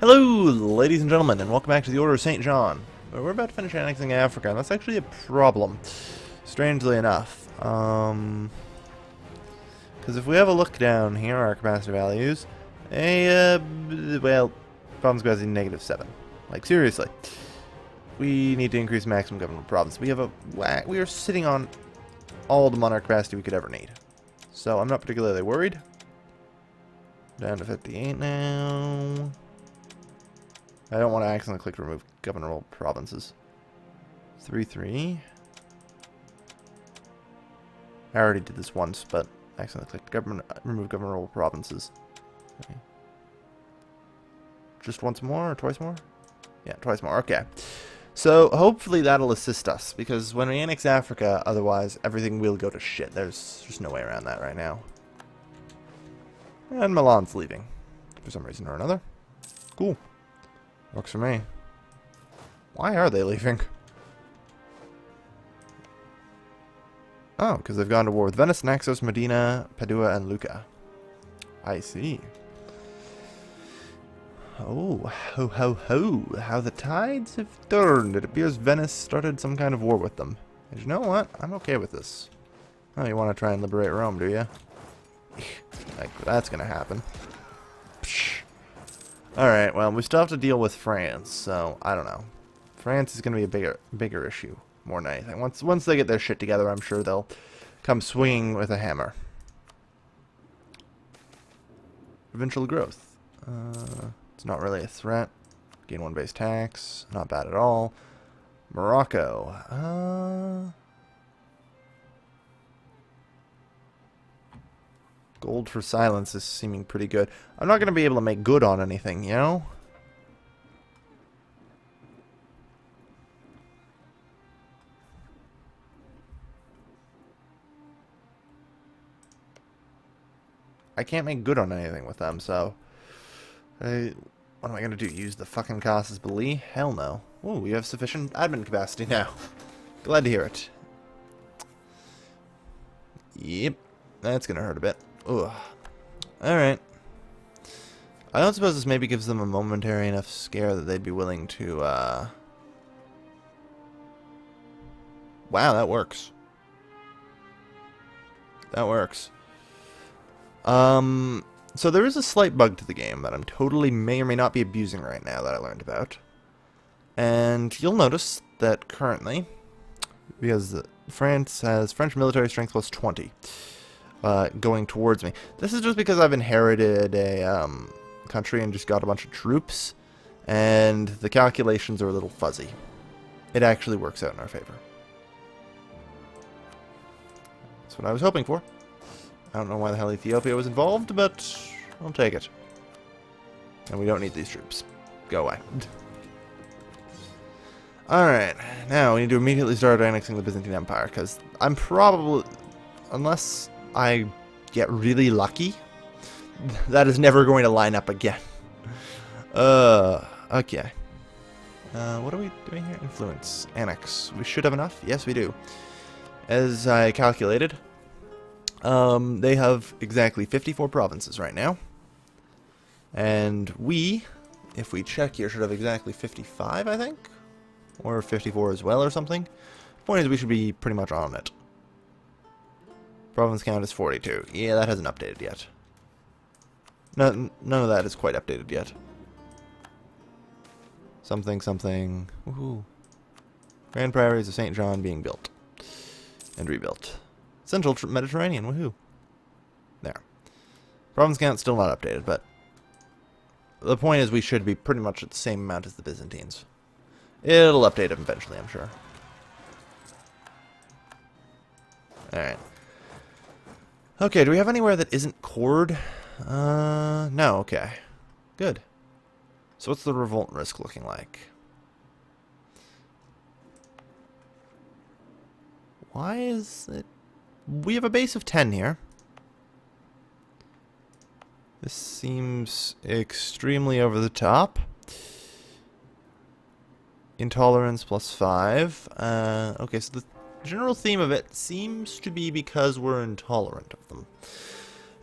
Hello, ladies and gentlemen, and welcome back to the Order of St. John. We're about to finish annexing Africa, and that's actually a problem, strangely enough. Because if we have a look down here, our capacity values, well, problem's capacity -7. Like, seriously. We need to increase maximum government province. We are sitting on all the monarch capacity we could ever need. So I'm not particularly worried. Down to 58 now. I don't want to accidentally click remove governmental provinces. 3-3. I already did this once, but I accidentally clicked remove governmental provinces. Okay. Just once more or twice more? Yeah, twice more. Okay. So hopefully that'll assist us, because when we annex Africa, otherwise everything will go to shit. There's just no way around that right now. And Milan's leaving for some reason or another. Cool. Works for me. Why are they leaving? Oh, because they've gone to war with Venice, Naxos, Medina, Padua, and Lucca. I see. Oh, ho ho ho. How the tides have turned. It appears Venice started some kind of war with them. And you know what? I'm okay with this. Oh, you want to try and liberate Rome, do you? Like, that's going to happen. Psh. Alright, well, we still have to deal with France, so I don't know. France is going to be a bigger issue, more than anything. Once they get their shit together, I'm sure they'll come swinging with a hammer. Provincial growth. It's not really a threat. Gain 1 base tax. Not bad at all. Morocco. Gold for silence is seeming pretty good. I'm not going to be able to make good on anything, you know? I can't make good on anything with them, so... what am I going to do? Use the fucking casus belli? Hell no. Ooh, we have sufficient admin capacity now. Glad to hear it. Yep. That's going to hurt a bit. Ugh. Alright. I don't suppose this maybe gives them a momentary enough scare that they'd be willing to, Wow, that works. That works. So there is a slight bug to the game that I'm totally may or may not be abusing right now that I learned about. And you'll notice that currently, because France has French military strength plus 20. Going towards me. This is just because I've inherited a country and just got a bunch of troops, and the calculations are a little fuzzy. It actually works out in our favor. That's what I was hoping for. I don't know why the hell Ethiopia was involved, but I'll take it. And we don't need these troops. Go away. Alright, now we need to immediately start annexing the Byzantine Empire, because I'm probably... unless I get really lucky, that is never going to line up again. Okay. What are we doing here? Influence. Annex. We should have enough? Yes, we do. As I calculated, they have exactly 54 provinces right now. And we, if we check here, should have exactly 55, I think? Or 54 as well, or something. The point is, we should be pretty much on it. Province count is 42. Yeah, that hasn't updated yet. No, none of that is quite updated yet. Something. Woohoo. Grand Priories of St. John being built. And rebuilt. Central Mediterranean. Woohoo. There. Province count still not updated, but... the point is we should be pretty much at the same amount as the Byzantines. It'll update them eventually, I'm sure. Alright. Okay, do we have anywhere that isn't cored? No, okay. Good. So what's the revolt risk looking like? Why is it... we have a base of 10 here. This seems extremely over the top. Intolerance plus 5. Okay, so the general theme of it seems to be because we're intolerant of them.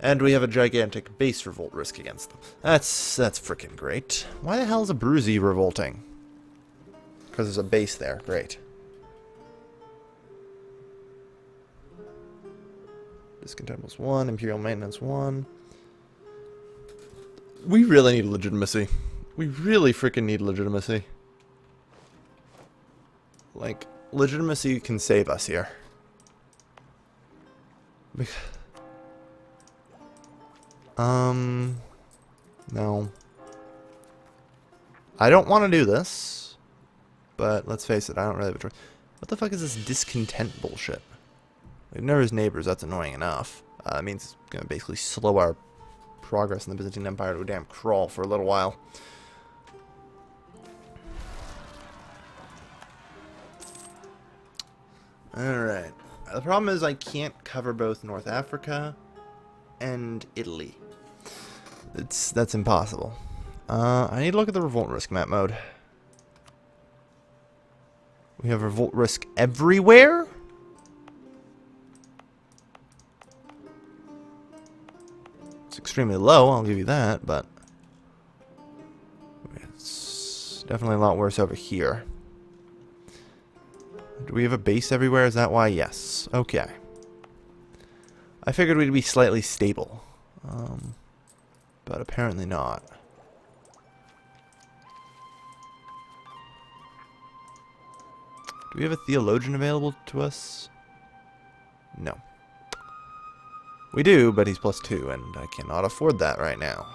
And we have a gigantic base revolt risk against them. That's freaking great. Why the hell is a Bruzy revolting? Because there's a base there. Great. Discontent was 1. Imperial maintenance 1. We really need legitimacy. We really freaking need legitimacy. Like, legitimacy can save us here. No. I don't want to do this. But let's face it, I don't really have a choice. What the fuck is this discontent bullshit? We've never as neighbors, that's annoying enough. It means it's going to basically slow our progress in the Byzantine Empire to a damn crawl for a little while. Alright. The problem is I can't cover both North Africa and Italy. That's impossible. I need to look at the revolt risk map mode. We have revolt risk everywhere? It's extremely low, I'll give you that, but it's definitely a lot worse over here. Do we have a base everywhere? Is that why? Yes. Okay. I figured we'd be slightly stable. But apparently not. Do we have a theologian available to us? No. We do, but he's +2, and I cannot afford that right now.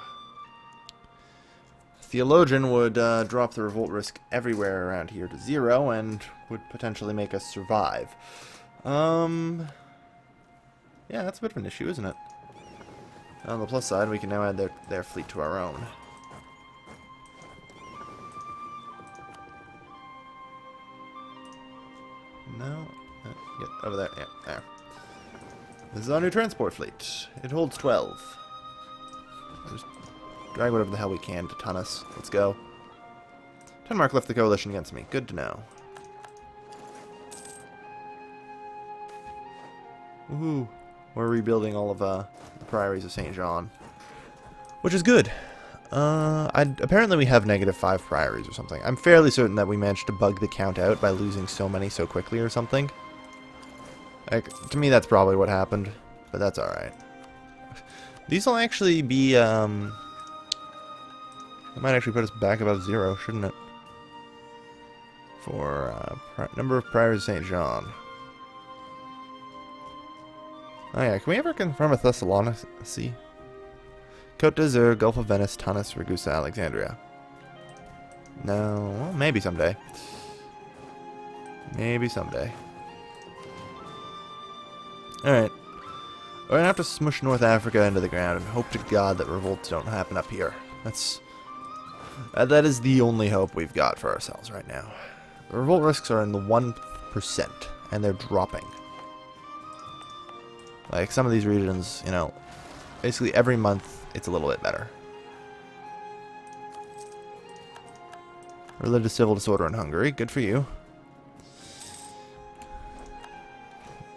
Theologian would drop the revolt risk everywhere around here to 0, and would potentially make us survive. Yeah, that's a bit of an issue, isn't it? On the plus side, we can now add their fleet to our own. No? Yeah, over there. Yeah, there. This is our new transport fleet. It holds 12. Just drag whatever the hell we can to Tunis. Let's go. Denmark left the coalition against me. Good to know. Woohoo. We're rebuilding all of the priories of St. John. Which is good. Apparently we have -5 priories or something. I'm fairly certain that we managed to bug the count out by losing so many so quickly or something. Like, to me that's probably what happened. But that's alright. These will actually be, that might actually put us back above 0, shouldn't it? For, number of priories of St. John. Oh yeah, can we ever confirm a Thessaloniki? Côte d'Azur, Gulf of Venice, Tunis, Ragusa, Alexandria. No, well, maybe someday. Maybe someday. Alright. We're gonna have to smush North Africa into the ground and hope to God that revolts don't happen up here. That is the only hope we've got for ourselves right now. The revolt risks are in the 1%, and they're dropping. Like, some of these regions, you know, basically every month it's a little bit better. Religious civil disorder in Hungary. Good for you.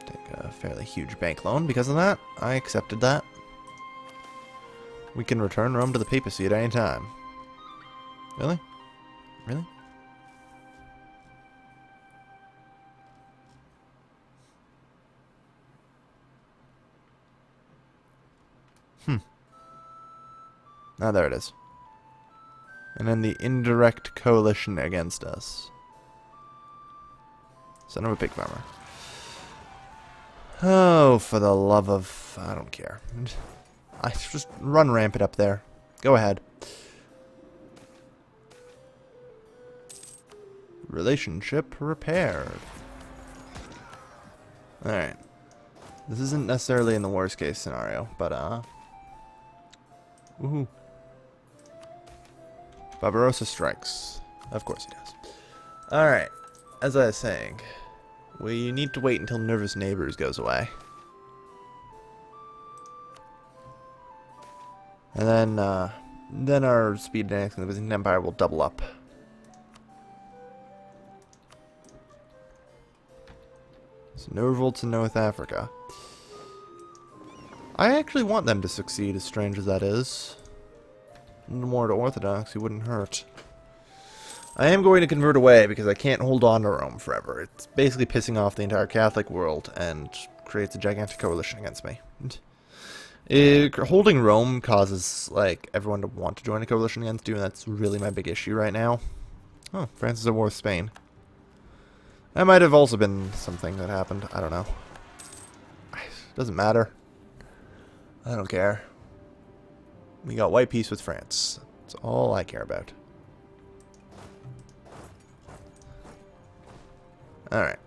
Take a fairly huge bank loan because of that. I accepted that. We can return Rome to the papacy at any time. Really? Really? Ah, there it is. And then the indirect coalition against us. Son of a pig farmer. Oh, for the love of... I don't care. I just run rampant up there. Go ahead. Relationship repaired. Alright. This isn't necessarily in the worst case scenario, but woohoo. Barbarossa strikes. Of course he does. Alright. As I was saying, we need to wait until Nervous Neighbors goes away. And then our speed annexing the Byzantine Empire will double up. So no revolts in North Africa. I actually want them to succeed, as strange as that is. More to orthodoxy wouldn't hurt. I am going to convert away because I can't hold on to Rome forever. It's basically pissing off the entire Catholic world and creates a gigantic coalition against me. Holding Rome causes, like, everyone to want to join a coalition against you, and that's really my big issue right now. Oh, France is at war with Spain. That might have also been something that happened. I don't know. Doesn't matter. I don't care. We got white peace with France. That's all I care about. Alright.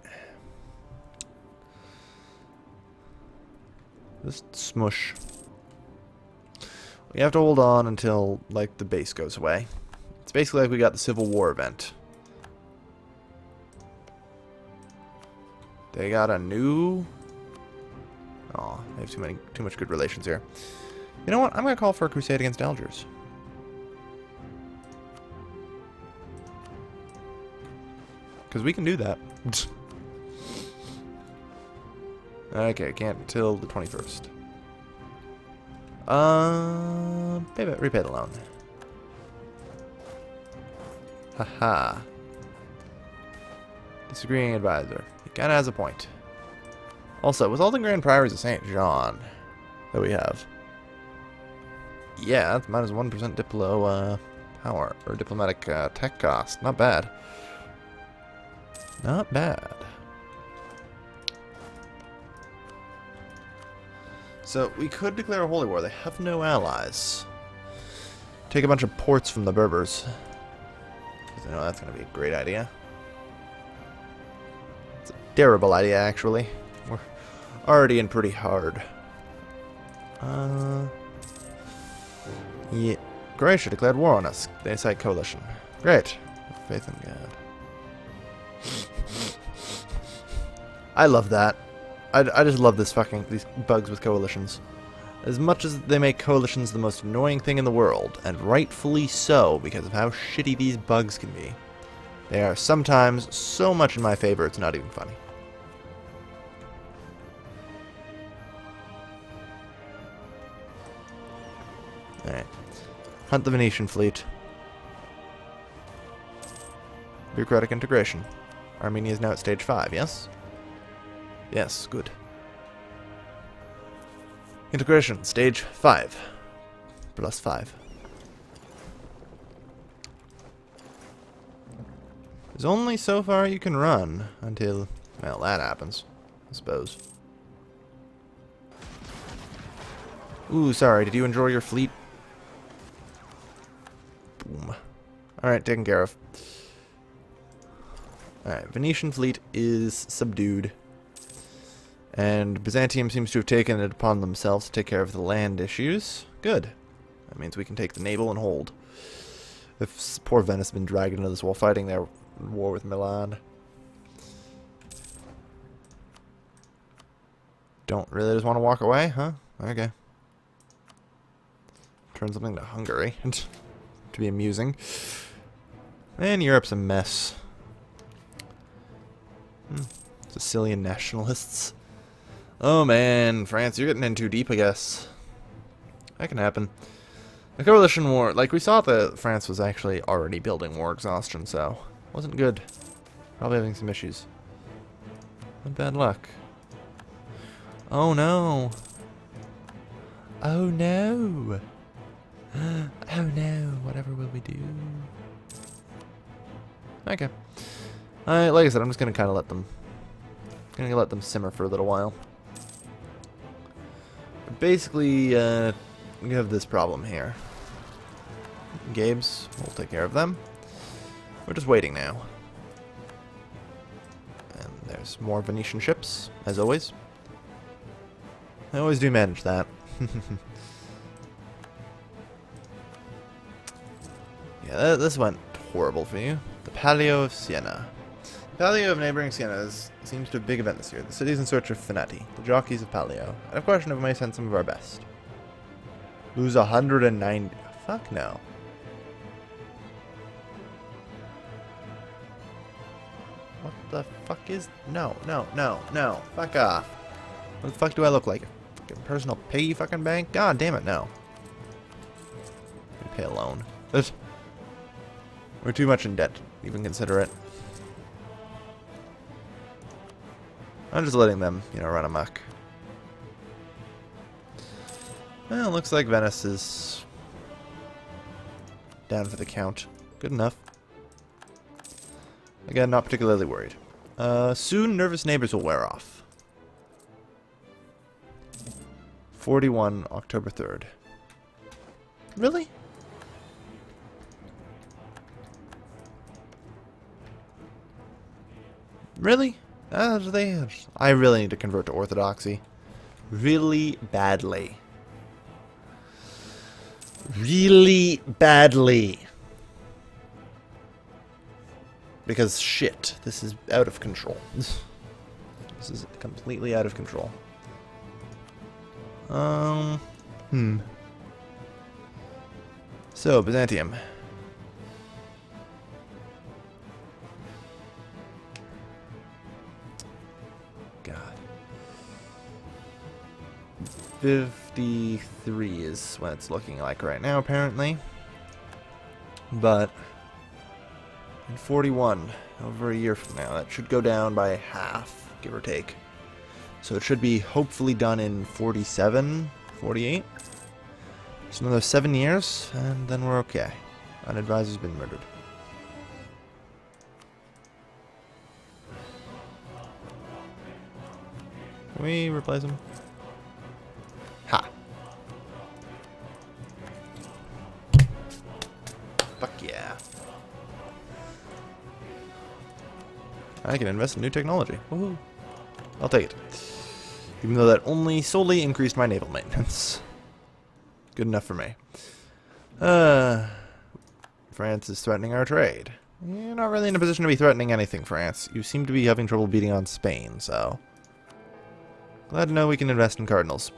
Just smush. We have to hold on until, like, the base goes away. It's basically like we got the Civil War event. They got a new... Oh, they have too much good relations here. You know what? I'm going to call for a crusade against Algiers. Because we can do that. Okay, can't until the 21st. Repay the loan. Haha. Disagreeing advisor. He kinda has a point. Also, with all the Grand Priories of St. John that we have. Yeah, that's minus 1% diplo power, or diplomatic tech cost. Not bad. Not bad. So, we could declare a holy war. They have no allies. Take a bunch of ports from the Berbers. Because I know that's going to be a great idea. It's a terrible idea, actually. We're already in pretty hard. Yeah. Croatia declared war on us. They cite coalition. Great. Faith in God. I love that. I just love these bugs with coalitions. As much as they make coalitions the most annoying thing in the world, and rightfully so because of how shitty these bugs can be, they are sometimes so much in my favor it's not even funny. Alright. Hunt the Venetian fleet. Bureaucratic integration. Armenia is now at stage 5, yes? Yes, good. Integration, stage 5. Plus 5. There's only so far you can run until, well, that happens, I suppose. Ooh, sorry, did you enjoy your fleet? Boom. Alright, taken care of. Alright, Venetian fleet is subdued. And Byzantium seems to have taken it upon themselves to take care of the land issues. Good. That means we can take the naval and hold. If poor Venice has been dragged into this while fighting their war with Milan. Don't really just want to walk away, huh? Okay. Turn something to Hungary to be amusing. And Europe's a mess. Sicilian nationalists. Oh man, France, you're getting in too deep, I guess. That can happen. The coalition war, like we saw that France was actually already building war exhaustion, so wasn't good. Probably having some issues. Not bad luck. Oh no. Oh no. Oh no, whatever will we do? Okay. Like I said, I'm just gonna kind of let them simmer for a little while. But basically, we have this problem here. Gabes, we'll take care of them. We're just waiting now. And there's more Venetian ships, as always. I always do manage that. Yeah, this went horrible for you. The Palio of Siena. The Palio of neighboring Siena seems to be a big event this year. The city's in search of Finati, the jockeys of Palio. I have a question if we may send some of our best. Lose 190. Fuck no. What the fuck is... No. Fuck off. What the fuck do I look like? Fucking personal piggy fucking bank? God damn it, no. We pay a loan. We're too much in debt to even consider it. I'm just letting them, you know, run amok. Well, looks like Venice is down for the count. Good enough. Again, not particularly worried. Soon, nervous neighbors will wear off. 41, October 3rd. Really? Really? I really need to convert to Orthodoxy. Really badly. Really badly. Because shit, this is out of control. This is completely out of control. So, Byzantium. God. 53 is what it's looking like right now, apparently. But in 41, over a year from now, that should go down by half, give or take. So it should be hopefully done in 47, 48. Just another 7 years, and then we're okay. An advisor's been murdered. Can we replace him? Ha! Fuck yeah. I can invest in new technology. Woohoo. I'll take it. Even though that only solely increased my naval maintenance. Good enough for me. France is threatening our trade. You're not really in a position to be threatening anything, France. You seem to be having trouble beating on Spain, so... Glad to know we can invest in Cardinals.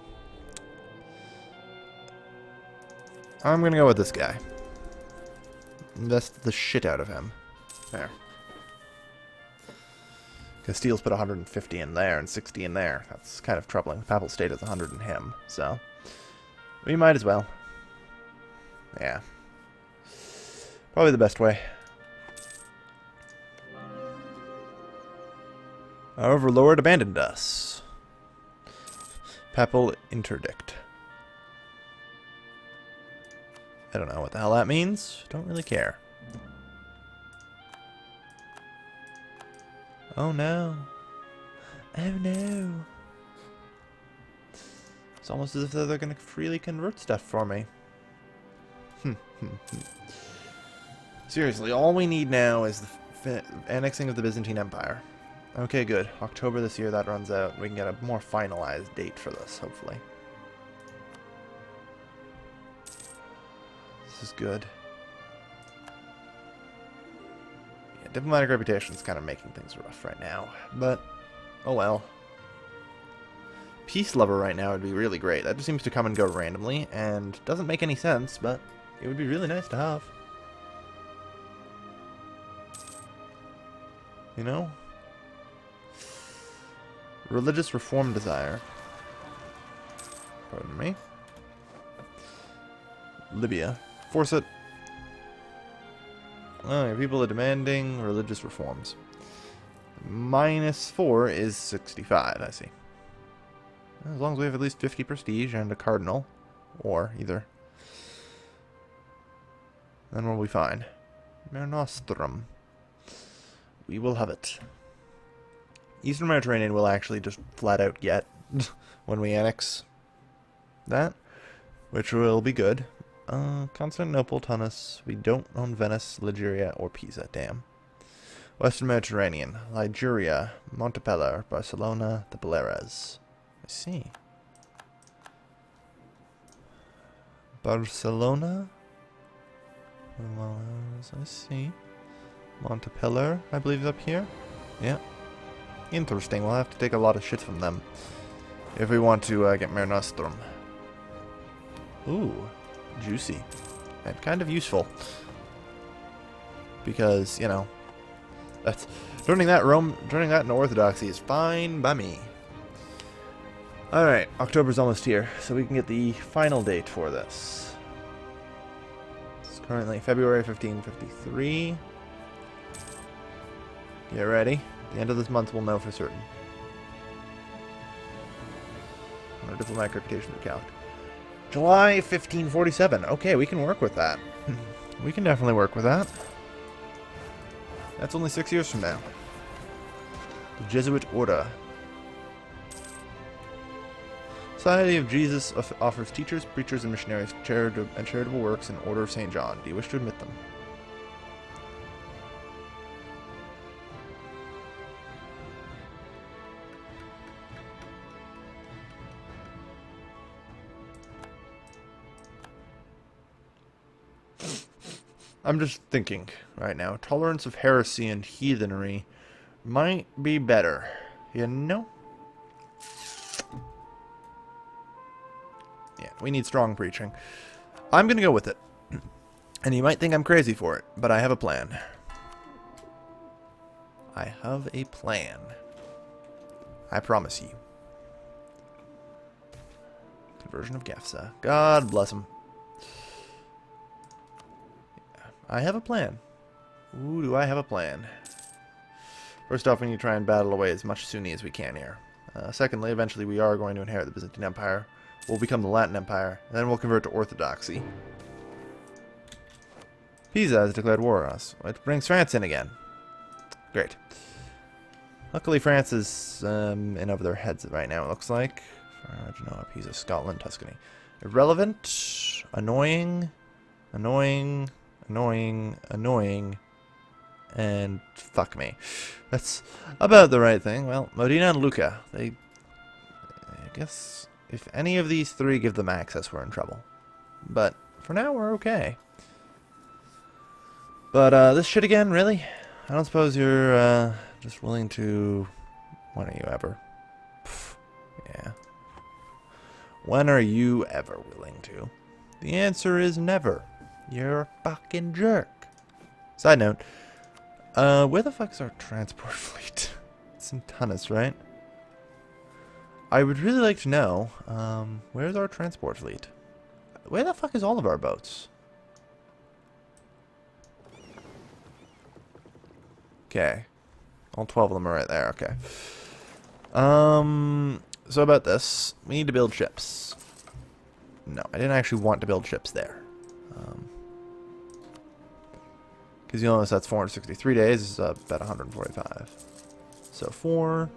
I'm gonna go with this guy. Invest the shit out of him. There. Castile's put 150 in there and 60 in there. That's kind of troubling. Papal State has 100 in him, so... We might as well. Yeah. Probably the best way. Our overlord abandoned us. Papal interdict. I don't know what the hell that means. Don't really care. Oh no. Oh no. It's almost as if they're going to freely convert stuff for me. Seriously, all we need now is the annexing of the Byzantine Empire. Okay, good. October this year, that runs out. We can get a more finalized date for this, hopefully. This is good. Yeah, diplomatic reputation is kind of making things rough right now, but oh well. Peace lover right now would be really great. That just seems to come and go randomly, and doesn't make any sense, but it would be really nice to have. You know? Religious reform desire. Pardon me. Libya. Force it. Oh, yeah, people are demanding religious reforms. -4 is 65, I see. As long as we have at least 50 prestige and a cardinal, or either, then we'll be fine. Mare Nostrum. We will have it. Eastern Mediterranean will actually just flat out get when we annex that, which will be good. Constantinople, Tunis. We don't own Venice, Liguria, or Pisa. Damn. Western Mediterranean. Liguria, Montpellier, Barcelona, the Baleares. I see. Barcelona? I see. Montpellier, I believe, is up here. Yeah. Interesting. We'll have to take a lot of shit from them if we want to get Mare Nostrum. Ooh. Juicy. And kind of useful. Because, you know, turning that in Orthodoxy is fine by me. Alright, October's almost here, so we can get the final date for this. It's currently February 1553. Get ready. At the end of this month, we'll know for certain. Our diplomatic reputation account. July 1547. Okay, we can work with that. We can definitely work with that. That's only 6 years from now. The Jesuit Order. Society of Jesus offers teachers, preachers, and missionaries charitable works in Order of St. John. Do you wish to admit them? I'm just thinking right now. Tolerance of heresy and heathenry might be better. You know? Yeah, we need strong preaching. I'm going to go with it. And you might think I'm crazy for it, but I have a plan. I have a plan. I promise you. Conversion of Gefsa. God bless him. I have a plan. Ooh, do I have a plan? First off, we need to try and battle away as much Sunni as we can here. Secondly, eventually we are going to inherit the Byzantine Empire. We'll become the Latin Empire, and then we'll convert to Orthodoxy. Pisa has declared war on us, which brings France in again. Great. Luckily, France is in over their heads right now, it looks like. Genoa, Pisa, Scotland, Tuscany. Irrelevant, annoying, annoying, annoying, annoying, and fuck me. That's about the right thing. Well, Modena and Lucca, I guess if any of these three give them access, we're in trouble. But for now, we're okay. But this shit again, really? I don't suppose you're just willing to... When are you ever? Pff, yeah. When are you ever willing to? The answer is never. You're a fucking jerk. Side note, where the fuck is our transport fleet? It's in Tunis, right? I would really like to know, where's our transport fleet? Where the fuck is all of our boats? Okay. All 12 of them are right there, okay. So about this, we need to build ships. No, I didn't actually want to build ships there. Because you'll notice that's 463 days, is about 145. So 4,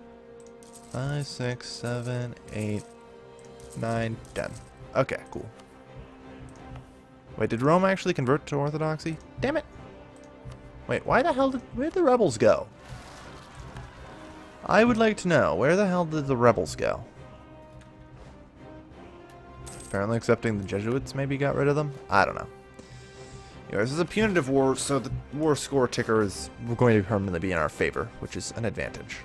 5, 6, 7, 8, 9, 10. Okay, cool. Wait, did Rome actually convert to Orthodoxy? Damn it! Wait, why the hell where'd the rebels go? I would like to know, where the hell did the rebels go? Apparently accepting the Jesuits maybe got rid of them? I don't know. Anyway, this is a punitive war, so the war score ticker is going to permanently be in our favor, which is an advantage.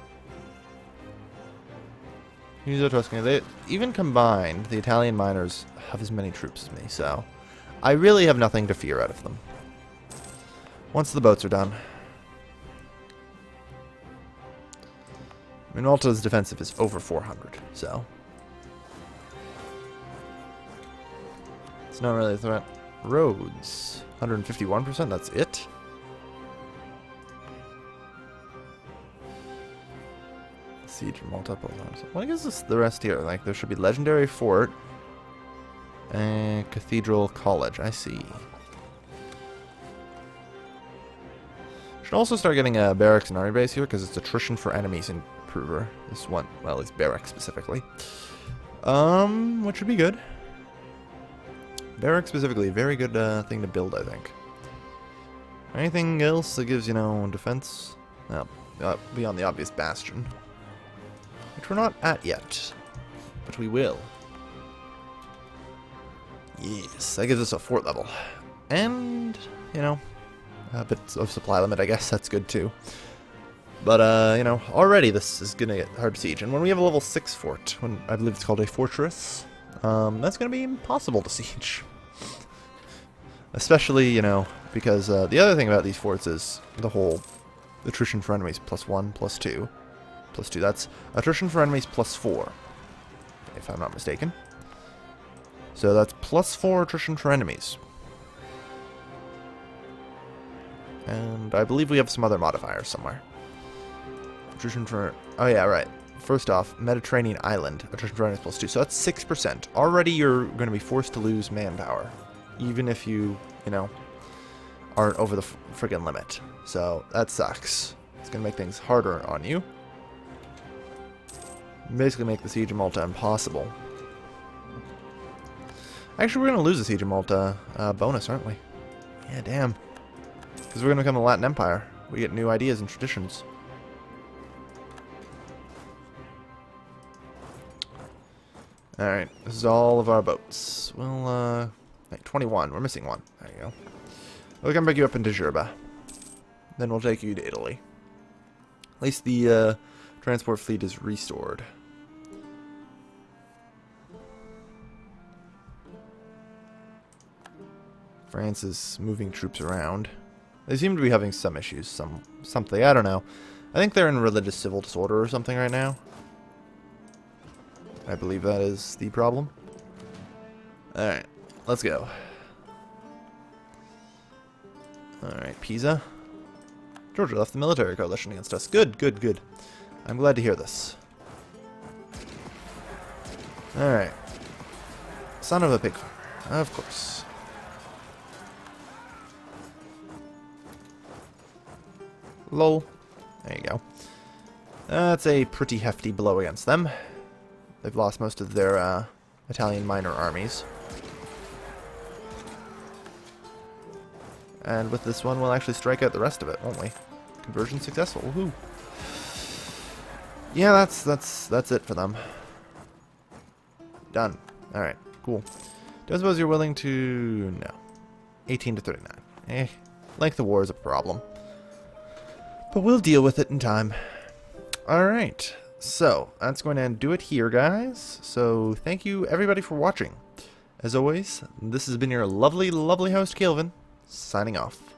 Tuscany, they even combined, the Italian miners have as many troops as me, so I really have nothing to fear out of them. Once the boats are done. I mean, Malta's defensive is over 400, so it's not really a threat. Roads, 151%, that's it. Siege of Malta, both arms. What is this, the rest here? Like, there should be Legendary Fort and Cathedral College, I see. Should also start getting a barracks and army base here, because it's attrition for enemies improver. This one, well, it's barracks specifically. Which would be good. Barracks specifically, very good thing to build, I think. Anything else that gives, you know, defense? No, beyond the obvious bastion. Which we're not at yet, but we will. Yes, that gives us a fort level. And, you know, a bit of supply limit, I guess. That's good, too. But, you know, already this is going to get hard to siege. And when we have a level 6 fort, when I believe it's called a fortress, that's going to be impossible to siege. Especially, you know, because the other thing about these forts is the whole attrition for enemies +1, +2. +2, that's attrition for enemies +4. if I'm not mistaken. So that's +4 attrition for enemies. And I believe we have some other modifiers somewhere. Attrition for... Oh yeah, right. First off, Mediterranean Island. Attrition for enemies +2. So that's 6%. Already you're going to be forced to lose manpower. Even if you know, aren't over the friggin' limit. So that sucks. It's going to make things harder on you. Basically make the Siege of Malta impossible. Actually, we're going to lose the Siege of Malta bonus, aren't we? Yeah, damn. Because we're going to become a Latin Empire. We get new ideas and traditions. Alright, this is all of our boats. Well, 21. We're missing one. There you go. We'll come back you up into Gerba. Then we'll take you to Italy. At least the transport fleet is restored. France is moving troops around. They seem to be having some issues, something, I don't know. I think they're in religious civil disorder or something right now. I believe that is the problem. Alright, let's go. Alright, Pisa. Georgia left the military coalition against us. Good, good, good. I'm glad to hear this. Alright. Son of a pig farmer. Of course. Lol. There you go. That's a pretty hefty blow against them. They've lost most of their Italian minor armies. And with this one, we'll actually strike out the rest of it, won't we? Conversion successful. Woohoo! Yeah, that's it for them. Done. All right, cool. Don't suppose you're willing to... No. 18 to 39. Length of war is a problem. But we'll deal with it in time. Alright, so that's going to do it here, guys. So thank you, everybody, for watching. As always, this has been your lovely, lovely host, Kelvin, signing off.